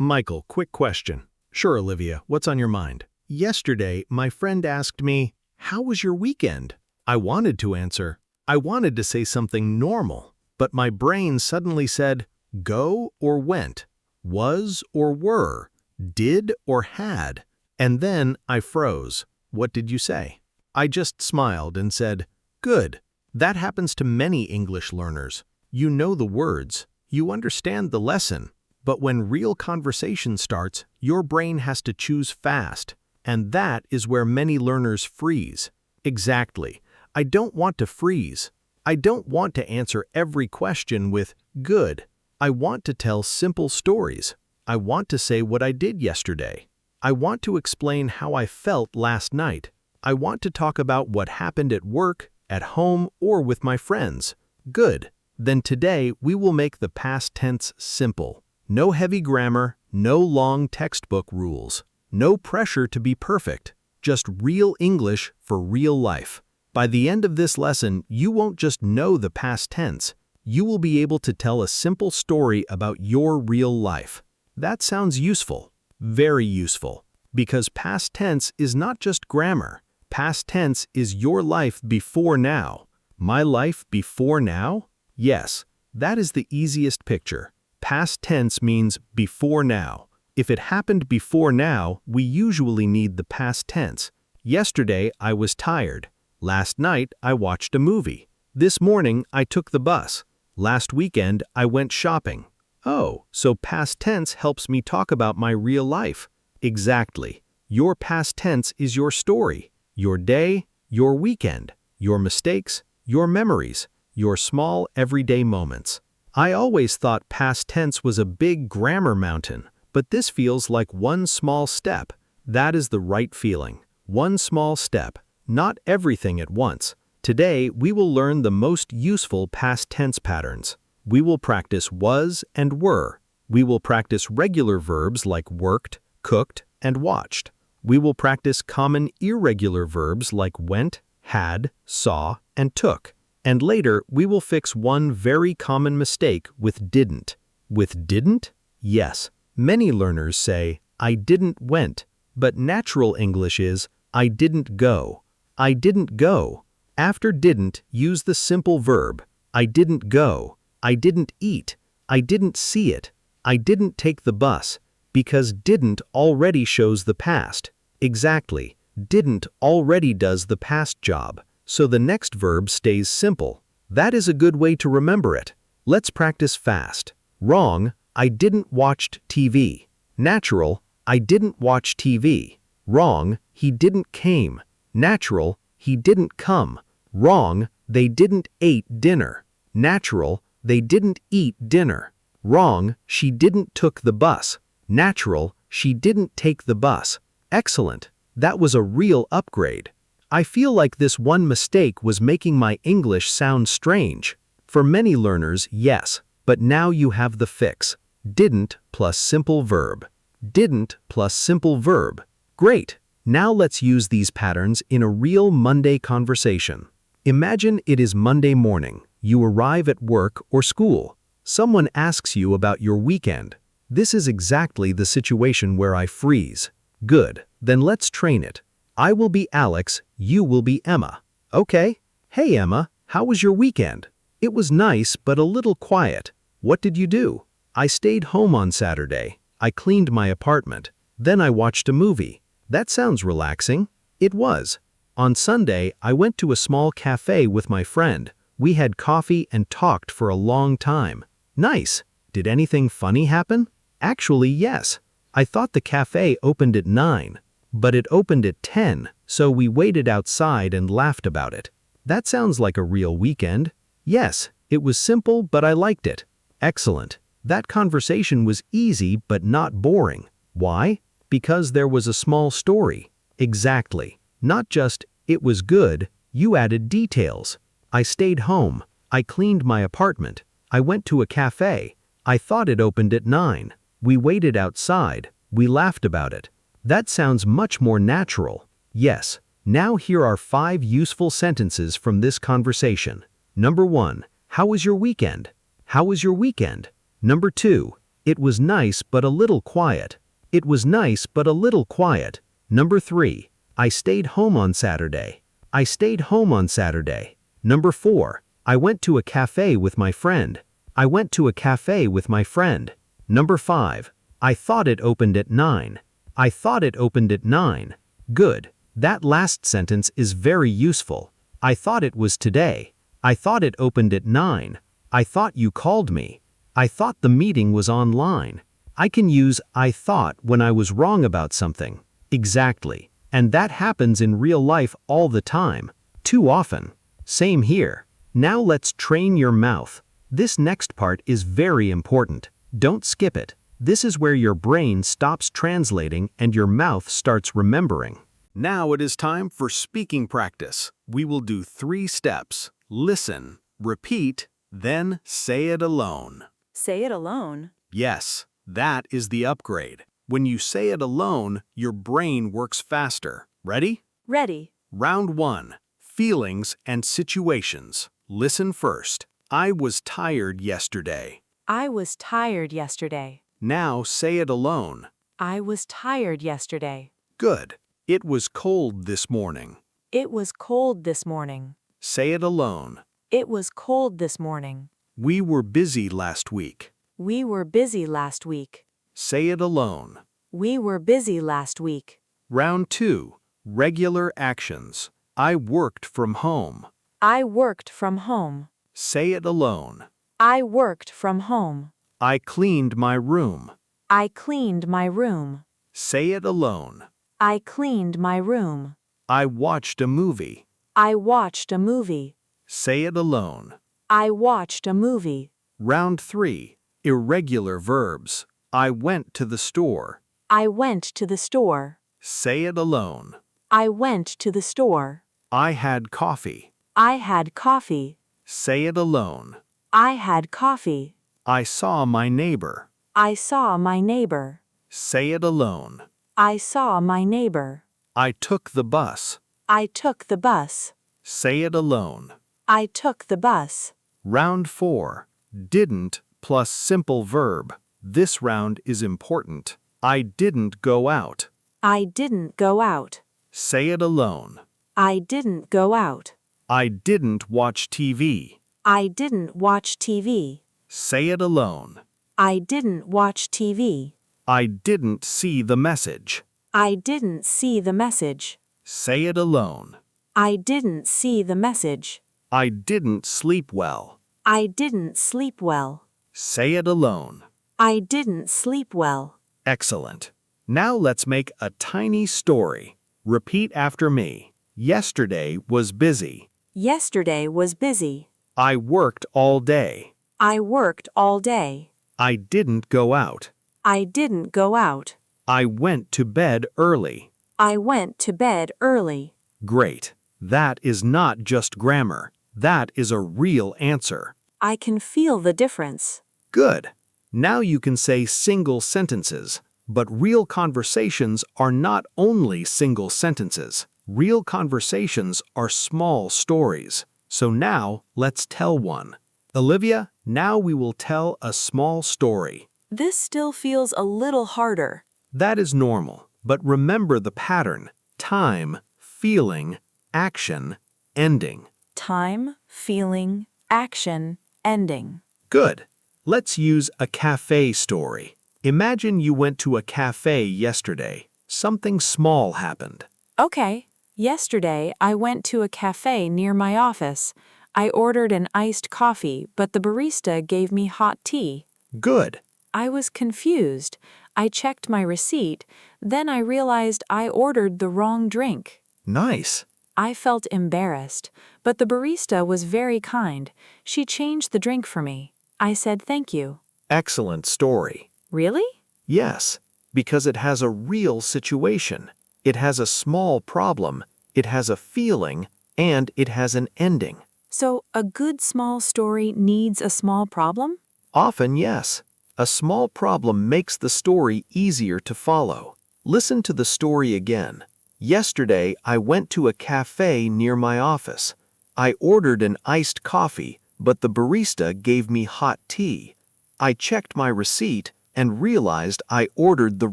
Michael, quick question. Sure, Olivia, what's on your mind? Yesterday, my friend asked me, "How was your weekend?" I wanted to answer. I wanted to say something normal, but my brain suddenly said, go or went, was or were, did or had. And then I froze. What did you say? I just smiled and said, good. That happens to many English learners. You know the words, you understand the lesson, but when real conversation starts, your brain has to choose fast, and that is where many learners freeze. Exactly. I don't want to freeze. I don't want to answer every question with good. I want to tell simple stories. I want to say what I did yesterday. I want to explain how I felt last night. I want to talk about what happened at work, at home, or with my friends. Good. Then today we will make the past tense simple. No heavy grammar, no long textbook rules. No pressure to be perfect. Just real English for real life. By the end of this lesson, you won't just know the past tense. You will be able to tell a simple story about your real life. That sounds useful. Very useful. Because past tense is not just grammar. Past tense is your life before now. My life before now? Yes, that is the easiest picture. Past tense means before now. If it happened before now, we usually need the past tense. Yesterday, I was tired. Last night, I watched a movie. This morning, I took the bus. Last weekend, I went shopping. Oh, so past tense helps me talk about my real life. Exactly. Your past tense is your story, your day, your weekend, your mistakes, your memories, your small everyday moments. I always thought past tense was a big grammar mountain, but this feels like one small step. That is the right feeling. One small step, not everything at once. Today, we will learn the most useful past tense patterns. We will practice was and were. We will practice regular verbs like worked, cooked, and watched. We will practice common irregular verbs like went, had, saw, and took. And later, we will fix one very common mistake with didn't. With didn't? Yes. Many learners say, I didn't went, but natural English is, I didn't go. I didn't go. After didn't, use the simple verb, I didn't go. I didn't eat. I didn't see it. I didn't take the bus, because didn't already shows the past. Exactly. Didn't already does the past job. So the next verb stays simple. That is a good way to remember it. Let's practice fast. Wrong, I didn't watched TV. Natural, I didn't watch TV. Wrong, he didn't came. Natural, he didn't come. Wrong, they didn't ate dinner. Natural, they didn't eat dinner. Wrong, she didn't took the bus. Natural, she didn't take the bus. Excellent. That was a real upgrade. I feel like this one mistake was making my English sound strange. For many learners, yes, but now you have the fix. Didn't plus simple verb. Didn't plus simple verb. Great. Now let's use these patterns in a real Monday conversation. Imagine it is Monday morning. You arrive at work or school. Someone asks you about your weekend. This is exactly the situation where I freeze. Good. Then let's train it. I will be Alex, you will be Emma. Okay. Hey Emma, how was your weekend? It was nice but a little quiet. What did you do? I stayed home on Saturday. I cleaned my apartment. Then I watched a movie. That sounds relaxing. It was. On Sunday, I went to a small cafe with my friend. We had coffee and talked for a long time. Nice. Did anything funny happen? Actually, yes. I thought the cafe opened at 9. But it opened at 10, so we waited outside and laughed about it. That sounds like a real weekend. Yes, it was simple, but I liked it. Excellent. That conversation was easy but not boring. Why? Because there was a small story. Exactly. Not just, it was good, you added details. I stayed home. I cleaned my apartment. I went to a cafe. I thought it opened at 9. We waited outside. We laughed about it. That sounds much more natural. Yes. Now here are 5 useful sentences from this conversation. Number 1. How was your weekend? How was your weekend? Number 2. It was nice but a little quiet. It was nice but a little quiet. Number 3. I stayed home on Saturday. I stayed home on Saturday. Number 4. I went to a cafe with my friend. I went to a cafe with my friend. Number 5. I thought it opened at 9. I thought it opened at 9. Good. That last sentence is very useful. I thought it was today. I thought it opened at 9. I thought you called me. I thought the meeting was online. I can use I thought when I was wrong about something. Exactly. And that happens in real life all the time. Too often. Same here. Now let's train your mouth. This next part is very important. Don't skip it. This is where your brain stops translating and your mouth starts remembering. Now it is time for speaking practice. We will do 3 steps. Listen, repeat, then say it alone. Say it alone? Yes, that is the upgrade. When you say it alone, your brain works faster. Ready? Ready. Round 1. Feelings and situations. Listen first. I was tired yesterday. I was tired yesterday. Now say it alone. I was tired yesterday. Good. It was cold this morning. It was cold this morning. Say it alone. It was cold this morning. We were busy last week. We were busy last week. Say it alone. We were busy last week. Round 2. Regular actions. I worked from home. I worked from home. Say it alone. I worked from home. I cleaned my room. I cleaned my room. Say it alone. I cleaned my room. I watched a movie. I watched a movie. Say it alone. I watched a movie. Round 3. Irregular verbs. I went to the store. I went to the store. Say it alone. I went to the store. I had coffee. I had coffee. Say it alone. I had coffee. I saw my neighbor. I saw my neighbor. Say it alone. I saw my neighbor. I took the bus. I took the bus. Say it alone. I took the bus. Round 4. Didn't plus simple verb. This round is important. I didn't go out. I didn't go out. Say it alone. I didn't go out. I didn't watch TV. I didn't watch TV. Say it alone. I didn't watch TV. I didn't see the message. I didn't see the message. Say it alone. I didn't see the message. I didn't sleep well. I didn't sleep well. Say it alone. I didn't sleep well. Excellent. Now let's make a tiny story. Repeat after me. Yesterday was busy. Yesterday was busy. I worked all day. I worked all day. I didn't go out. I didn't go out. I went to bed early. I went to bed early. Great. That is not just grammar. That is a real answer. I can feel the difference. Good. Now you can say single sentences. But real conversations are not only single sentences. Real conversations are small stories. So now let's tell one. Olivia, now we will tell a small story. This still feels a little harder. That is normal, but remember the pattern. Time, feeling, action, ending. Time, feeling, action, ending. Good. Let's use a cafe story. Imagine you went to a cafe yesterday. Something small happened. Okay. Yesterday, I went to a cafe near my office. I ordered an iced coffee, but the barista gave me hot tea. Good. I was confused. I checked my receipt. Then I realized I ordered the wrong drink. Nice. I felt embarrassed, but the barista was very kind. She changed the drink for me. I said thank you. Excellent story. Really? Yes, because it has a real situation. It has a small problem, it has a feeling, and it has an ending. So, a good small story needs a small problem? Often, yes. A small problem makes the story easier to follow. Listen to the story again. Yesterday, I went to a cafe near my office. I ordered an iced coffee, but the barista gave me hot tea. I checked my receipt, and realized I ordered the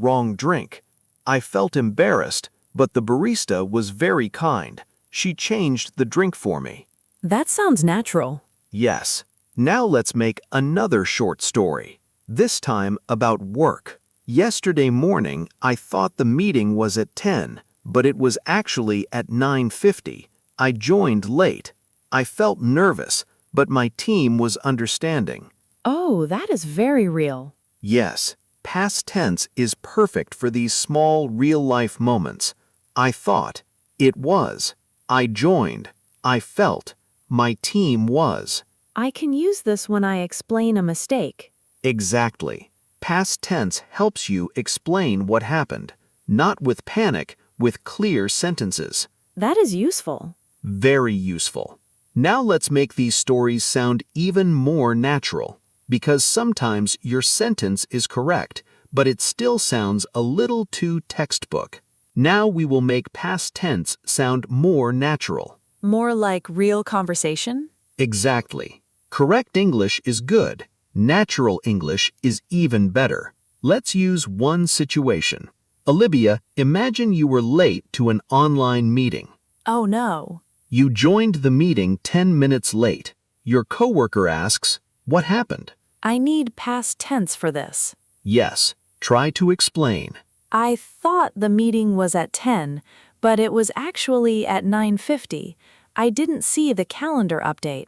wrong drink. I felt embarrassed, but the barista was very kind. She changed the drink for me. That sounds natural. Yes. Now let's make another short story, this time about work. Yesterday morning, I thought the meeting was at 10, but it was actually at 9:50. I joined late. I felt nervous, but my team was understanding. Oh, that is very real. Yes, past tense is perfect for these small real-life moments. I thought, it was. I joined. I felt. My team was. I can use this when I explain a mistake. Exactly. Past tense helps you explain what happened, not with panic, with clear sentences. That is useful. Very useful. Now let's make these stories sound even more natural, because sometimes your sentence is correct, but it still sounds a little too textbook. Now we will make past tense sound more natural. More like real conversation? Exactly. Correct English is good. Natural English is even better. Let's use one situation. Olivia, imagine you were late to an online meeting. Oh no. You joined the meeting 10 minutes late. Your coworker asks, "What happened?" I need past tense for this. Yes, try to explain. I thought the meeting was at 10, but it was actually at 9:50. I didn't see the calendar update.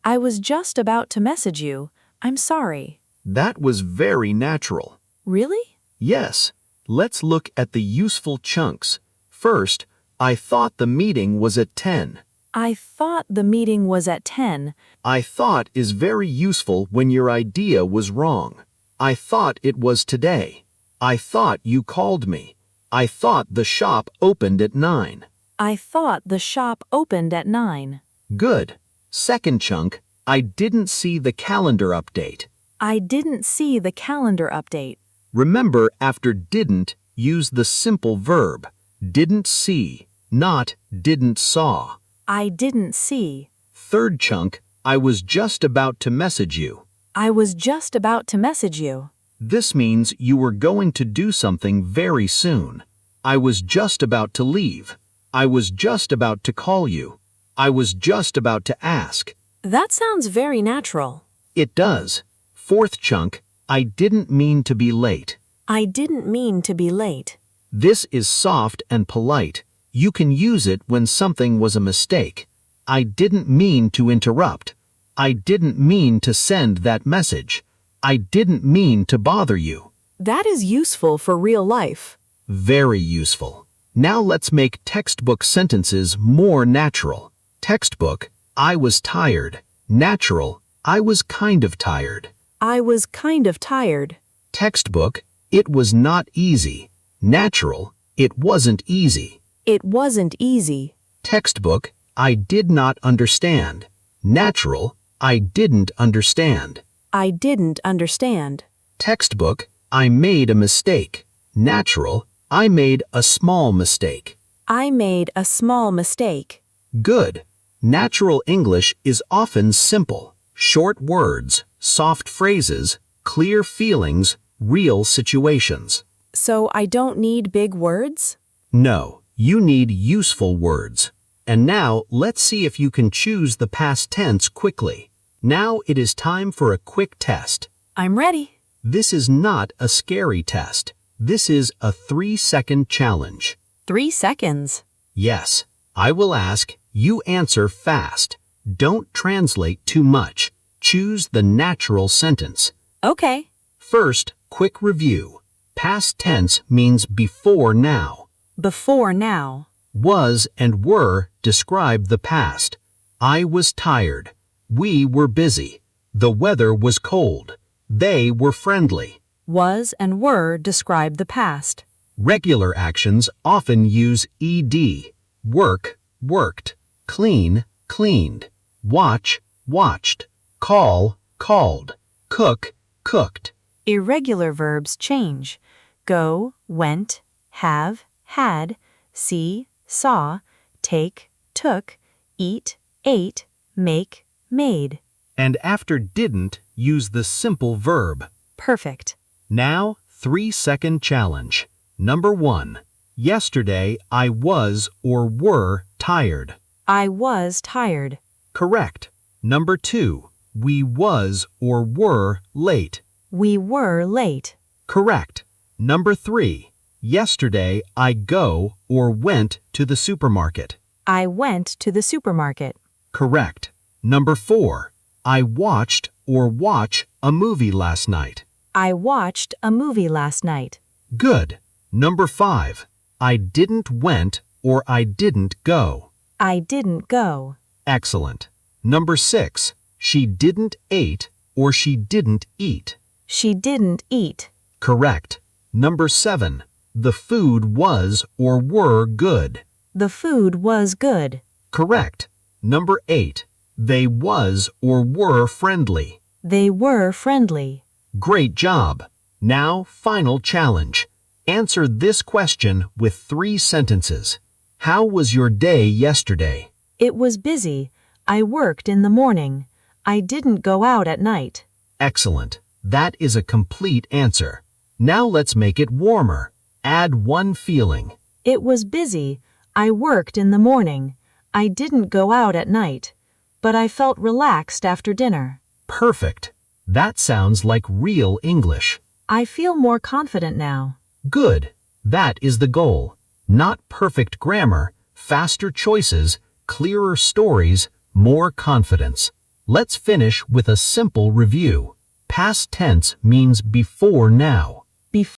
I was just about to message you. I'm sorry. That was very natural. Really? Yes, let's look at the useful chunks. First, I thought the meeting was at 10. I thought the meeting was at 10. I thought is very useful when your idea was wrong. I thought it was today. I thought you called me. I thought the shop opened at 9. I thought the shop opened at 9. Good. Second chunk, I didn't see the calendar update. I didn't see the calendar update. Remember, after didn't, use the simple verb. Didn't see, not didn't saw. I didn't see. Third chunk, I was just about to message you. I was just about to message you. This means you were going to do something very soon. I was just about to leave. I was just about to call you. I was just about to ask. That sounds very natural. It does. Fourth chunk, I didn't mean to be late. I didn't mean to be late. This is soft and polite. You can use it when something was a mistake. I didn't mean to interrupt. I didn't mean to send that message. I didn't mean to bother you. That is useful for real life. Very useful. Now let's make textbook sentences more natural. Textbook, I was tired. Natural, I was kind of tired. I was kind of tired. Textbook, it was not easy. Natural, it wasn't easy. It wasn't easy. Textbook, I did not understand. Natural, I didn't understand. I didn't understand. Textbook, I made a mistake. Natural, I made a small mistake. I made a small mistake. Good. Natural English is often simple. Short words, soft phrases, clear feelings, real situations. So I don't need big words? No, you need useful words. And now let's see if you can choose the past tense quickly. Now it is time for a quick test. I'm ready. This is not a scary test. This is a 3-second challenge. 3 seconds. Yes, I will ask, you answer fast. Don't translate too much. Choose the natural sentence. Okay. First, quick review. Past tense means before now. Before now. Was and were describe the past. I was tired. We were busy. The weather was cold. They were friendly. Was and were describe the past. Regular actions often use ed. Work, worked. Clean, cleaned. Watch, watched. Call, called. Cook, cooked. Irregular verbs change. Go, went, have, had, see, saw, take, took, eat, ate, make, made. And after didn't, use the simple verb. Perfect. Now, 3-second challenge. Number 1. Yesterday, I was or were tired. I was tired. Correct. Number 2. We was or were late. We were late. Correct. Number 3. Yesterday, I go or went to the supermarket. I went to the supermarket. Correct. Number 4. I watched or watch a movie last night. I watched a movie last night. Good. Number 5. I didn't went or I didn't go. I didn't go. Excellent. Number 6. She didn't ate or she didn't eat. She didn't eat. Correct. Number 7. The food was or were good. The food was good. Correct. Number 8. They was or were friendly. They were friendly. Great job. Now, final challenge. Answer this question with 3 sentences. How was your day yesterday? It was busy. I worked in the morning. I didn't go out at night. Excellent. That is a complete answer. Now let's make it warmer. Add one feeling. It was busy. I worked in the morning. I didn't go out at night. But I felt relaxed after dinner. Perfect. That sounds like real English. I feel more confident now. Good. That is the goal. Not perfect grammar, faster choices, clearer stories, more confidence. Let's finish with a simple review. Past tense means before now.